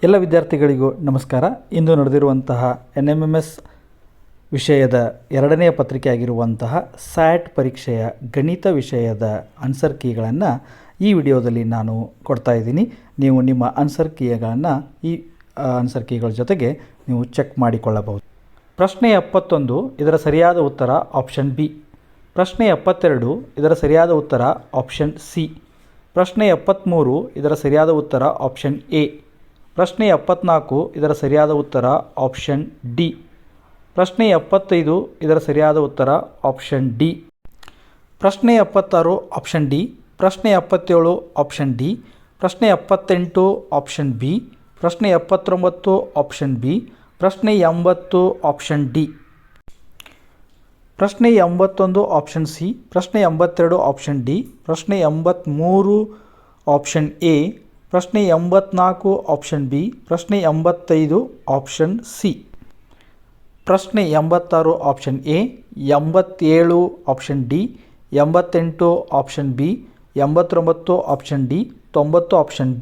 ಎಲ್ಲ ವಿದ್ಯಾರ್ಥಿಗಳಿಗೂ ನಮಸ್ಕಾರ. ಇಂದು ನಡೆದಿರುವಂತಹ NMMS ವಿಷಯದ ಎರಡನೆಯ ಪತ್ರಿಕೆ ಆಗಿರುವಂತಹ ಸ್ಯಾಟ್ ಪರೀಕ್ಷೆಯ ಗಣಿತ ವಿಷಯದ ಆನ್ಸರ್ ಕೀಗಳನ್ನು ಈ ವಿಡಿಯೋದಲ್ಲಿ ನಾನು ಕೊಡ್ತಾ ಇದ್ದೀನಿ. ನೀವು ನಿಮ್ಮ ಆನ್ಸರ್ ಕೀಗಳನ್ನು ಈ ಆನ್ಸರ್ ಕೀಗಳ ಜೊತೆಗೆ ನೀವು ಚೆಕ್ ಮಾಡಿಕೊಳ್ಳಬಹುದು. ಪ್ರಶ್ನೆ 71 ಇದರ ಸರಿಯಾದ ಉತ್ತರ ಆಪ್ಷನ್ ಬಿ. ಪ್ರಶ್ನೆ 72 ಇದರ ಸರಿಯಾದ ಉತ್ತರ ಆಪ್ಷನ್ ಸಿ. ಪ್ರಶ್ನೆ 73 ಇದರ ಸರಿಯಾದ ಉತ್ತರ ಆಪ್ಷನ್ ಎ. ಪ್ರಶ್ನೆ 74 ಇದರ ಸರಿಯಾದ ಉತ್ತರ ಆಪ್ಷನ್ ಡಿ. ಪ್ರಶ್ನೆ 75 ಇದರ ಸರಿಯಾದ ಉತ್ತರ ಆಪ್ಷನ್ ಡಿ. ಪ್ರಶ್ನೆ 76 ಆಪ್ಷನ್ ಡಿ. ಪ್ರಶ್ನೆ 77 ಆಪ್ಷನ್ ಡಿ. ಪ್ರಶ್ನೆ 78 ಆಪ್ಷನ್ ಬಿ. ಪ್ರಶ್ನೆ 79 ಆಪ್ಷನ್ ಬಿ. ಪ್ರಶ್ನೆ 80 ಆಪ್ಷನ್ ಡಿ. ಪ್ರಶ್ನೆ 81 ಆಪ್ಷನ್ ಸಿ. ಪ್ರಶ್ನೆ 82 ಆಪ್ಷನ್ ಡಿ. ಪ್ರಶ್ನೆ 83 ಆಪ್ಷನ್ ಎ. ಪ್ರಶ್ನೆ 84 ಆಪ್ಷನ್ ಬಿ. ಪ್ರಶ್ನೆ 85 ಆಪ್ಷನ್ ಸಿ. ಪ್ರಶ್ನೆ 86 option A. 87 option D. 88 option B. 89 option D. 90 option B.